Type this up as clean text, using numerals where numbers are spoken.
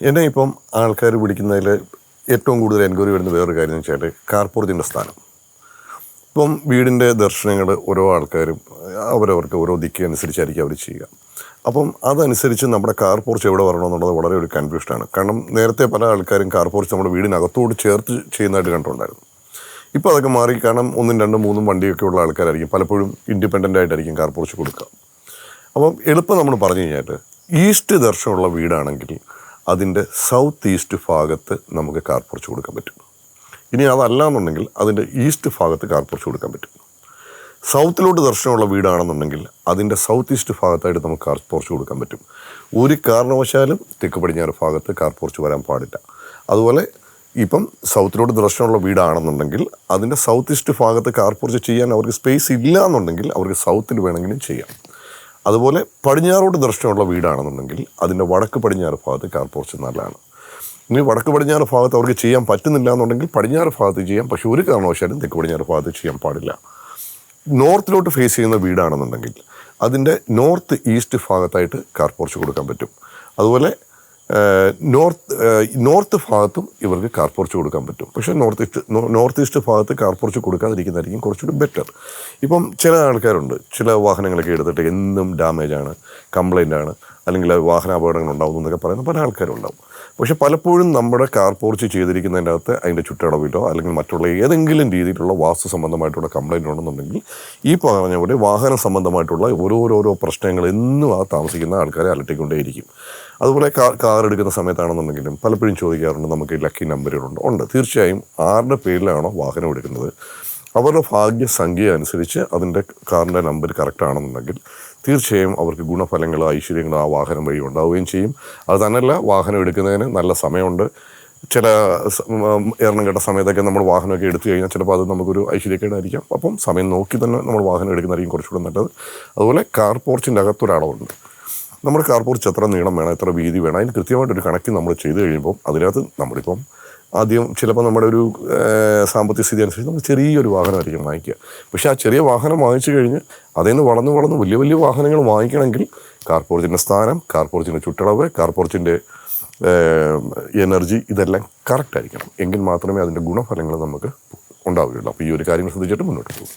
എന്നെ ഇപ്പം ആൾക്കാർ പിടിക്കുന്നതിൽ ഏറ്റവും കൂടുതൽ എൻക്വയറി വരുന്ന വേറൊരു കാര്യം എന്ന് വെച്ചാൽ കാർപോർച്ചിൻ്റെ സ്ഥാനം. ഇപ്പം വീടിൻ്റെ ദർശനങ്ങൾ ഓരോ ആൾക്കാരും അവരവർക്ക് ഓരോ ദിക്ക് അനുസരിച്ചായിരിക്കും അവർ ചെയ്യുക. അപ്പം അതനുസരിച്ച് നമ്മുടെ കാർ പോർച്ച് എവിടെ വരണമെന്നുള്ളത് വളരെ ഒരു കൺഫ്യൂഷനാണ്. കാരണം നേരത്തെ പല ആൾക്കാരും കാർ പോർച്ച് നമ്മുടെ വീടിനകത്തോട് ചേർത്ത് ചെയ്യുന്നതായിട്ട് കണ്ടിട്ടുണ്ടായിരുന്നു. ഇപ്പോൾ അതൊക്കെ മാറി. കാരണം 1, 2, 3 വണ്ടിയൊക്കെ ഉള്ള ആൾക്കാരായിരിക്കും പലപ്പോഴും ഇൻഡിപെൻഡൻ്റ് ആയിട്ടായിരിക്കും കാർ പോർച്ച് കൊടുക്കുക. അപ്പം എളുപ്പം നമ്മൾ പറഞ്ഞു കഴിഞ്ഞാൽ ഈസ്റ്റ് ദർശനമുള്ള വീടാണെങ്കിൽ അതിൻ്റെ സൗത്ത് ഈസ്റ്റ് ഭാഗത്ത് നമുക്ക് കാർ പോർച്ച് കൊടുക്കാൻ പറ്റും. ഇനി അതല്ല എന്നുണ്ടെങ്കിൽ അതിൻ്റെ ഈസ്റ്റ് ഭാഗത്ത് കാർ പോർച്ച് കൊടുക്കാൻ പറ്റും. സൗത്തിലോട്ട് ദർശനമുള്ള വീടാണെന്നുണ്ടെങ്കിൽ അതിൻ്റെ സൗത്ത് ഈസ്റ്റ് ഭാഗത്തായിട്ട് നമുക്ക് കാർ പോർച്ച് കൊടുക്കാൻ പറ്റും. ഒരു കാരണവശാലും തെക്ക് പടിഞ്ഞാറ് ഭാഗത്ത് കാർ പോർച്ച് വരാൻ പാടില്ല. അതുപോലെ ഇപ്പം സൗത്തിലോട്ട് ദർശനമുള്ള വീടാണെന്നുണ്ടെങ്കിൽ അതിൻ്റെ സൗത്ത് ഈസ്റ്റ് ഭാഗത്ത് കാർ പോർച്ച് ചെയ്യാൻ അവർക്ക് സ്പേസ് ഇല്ല എന്നുണ്ടെങ്കിൽ അവർക്ക് സൗത്തിൽ വേണമെങ്കിലും ചെയ്യാം. അതുപോലെ പടിഞ്ഞാറോട്ട് ദർശനമുള്ള വീടാണെന്നുണ്ടെങ്കിൽ അതിൻ്റെ വടക്ക് പടിഞ്ഞാറ് ഭാഗത്ത് കാർ പോർച്ച് നല്ലതാണ്. ഇനി വടക്ക് പടിഞ്ഞാറ് ഭാഗത്ത് അവർക്ക് ചെയ്യാൻ പറ്റുന്നില്ല എന്നുണ്ടെങ്കിൽ പടിഞ്ഞാറ് ഭാഗത്ത് ചെയ്യാം. പക്ഷേ ഒരു കാരണവശാലും തെക്ക് പടിഞ്ഞാറ് ഭാഗത്ത് ചെയ്യാൻ പാടില്ല. നോർത്തിലോട്ട് ഫേസ് ചെയ്യുന്ന വീടാണെന്നുണ്ടെങ്കിൽ അതിൻ്റെ നോർത്ത് ഈസ്റ്റ് ഭാഗത്തായിട്ട് കാർ പോർച്ച് കൊടുക്കാൻ പറ്റും. അതുപോലെ നോർത്ത് ഭാഗത്തും ഇവർക്ക് കാർ പോർച്ച് കൊടുക്കാൻ പറ്റും. പക്ഷേ നോർത്ത് ഈസ്റ്റ് ഭാഗത്ത് കാർ പോർച്ച് കൊടുക്കാതിരിക്കുന്നതായിരിക്കും കുറച്ചുകൂടി ബെറ്റർ. ഇപ്പം ചില ആൾക്കാരുണ്ട്, ചില വാഹനങ്ങളൊക്കെ എടുത്തിട്ട് എന്നും ഡാമേജാണ്, കംപ്ലൈൻ്റ് ആണ്, അല്ലെങ്കിൽ വാഹന അപകടങ്ങൾ ഉണ്ടാകുന്നു എന്നൊക്കെ പറയുന്ന പല ആൾക്കാരുണ്ടാവും. പക്ഷെ പലപ്പോഴും നമ്മുടെ കാർ പോർച്ച് ചെയ്തിരിക്കുന്നതിൻ്റെ അകത്ത് അതിൻ്റെ ചുറ്റളവിലോ അല്ലെങ്കിൽ മറ്റുള്ള ഏതെങ്കിലും രീതിയിലുള്ള വാസ്തു സംബന്ധമായിട്ടുള്ള കംപ്ലൈൻറ്റ് ഉണ്ടെന്നുണ്ടെങ്കിൽ ഈ പറഞ്ഞ പോലെ വാഹന സംബന്ധമായിട്ടുള്ള ഓരോരോ പ്രശ്നങ്ങൾ എന്നും ആ താമസിക്കുന്ന ആൾക്കാരെ അലട്ടിക്കൊണ്ടേയിരിക്കും. അതുപോലെ കാർ എടുക്കുന്ന സമയത്താണെന്നുണ്ടെങ്കിലും പലപ്പോഴും ചോദിക്കാറുണ്ട്, നമുക്ക് ലക്കി നമ്പറുകളുണ്ട്. ഉണ്ട്, തീർച്ചയായും ആരുടെ പേരിലാണോ വാഹനം എടുക്കുന്നത് അവരുടെ ഭാഗ്യസംഖ്യ അനുസരിച്ച് അതിൻ്റെ കാറിൻ്റെ നമ്പർ കറക്റ്റ് ആണെന്നുണ്ടെങ്കിൽ തീർച്ചയായും അവർക്ക് ഗുണഫലങ്ങളും ഐശ്വര്യങ്ങളും ആ വാഹനം വഴി ഉണ്ടാവുകയും ചെയ്യും. അത് തന്നെയല്ല, വാഹനം എടുക്കുന്നതിന് നല്ല സമയമുണ്ട്. ചില എണ്ണം കേട്ട സമയത്തൊക്കെ നമ്മൾ വാഹനമൊക്കെ എടുത്തു കഴിഞ്ഞാൽ ചിലപ്പോൾ അത് നമുക്കൊരു ഐശ്വര്യക്കേടായിരിക്കാം. അപ്പം സമയം നോക്കി തന്നെ നമ്മൾ വാഹനം എടുക്കുന്നതായിരിക്കും കുറച്ചുകൂടെ നല്ലത്. അതുപോലെ കാർ പോർച്ചിൻ്റെ അകത്തൊരളവുണ്ട്. നമ്മുടെ കാർ പോർച്ച് എത്ര നീളം വേണം, എത്ര വീതി വേണം, അതിന് കൃത്യമായിട്ടൊരു കണക്ക് നമ്മൾ ചെയ്ത് കഴിയുമ്പോൾ അതിനകത്ത് നമ്മളിപ്പം ആദ്യം ചിലപ്പോൾ നമ്മുടെ ഒരു സാമ്പത്തിക സ്ഥിതി അനുസരിച്ച് നമ്മൾ ചെറിയൊരു വാഹനമായിരിക്കും വാങ്ങിക്കുക. പക്ഷേ ആ ചെറിയ വാഹനം വാങ്ങിച്ചു കഴിഞ്ഞ് അതിൽ നിന്ന് വളർന്ന് വലിയ വലിയ വാഹനങ്ങൾ വാങ്ങിക്കണമെങ്കിൽ കാർ പോർച്ചിൻ്റെ സ്ഥാനം, കാർ പോർച്ചിൻ്റെ ചുറ്റളവ്, കാർ പോർച്ചിൻ്റെ എനർജി ഇതെല്ലാം കറക്റ്റ് ആയിരിക്കണം. എങ്കിൽ മാത്രമേ അതിൻ്റെ ഗുണഫലങ്ങൾ നമുക്ക് ഉണ്ടാവുകയുള്ളൂ. അപ്പോൾ ഈ ഒരു കാര്യം ശ്രദ്ധിച്ചിട്ട് മുന്നോട്ട് പോകും.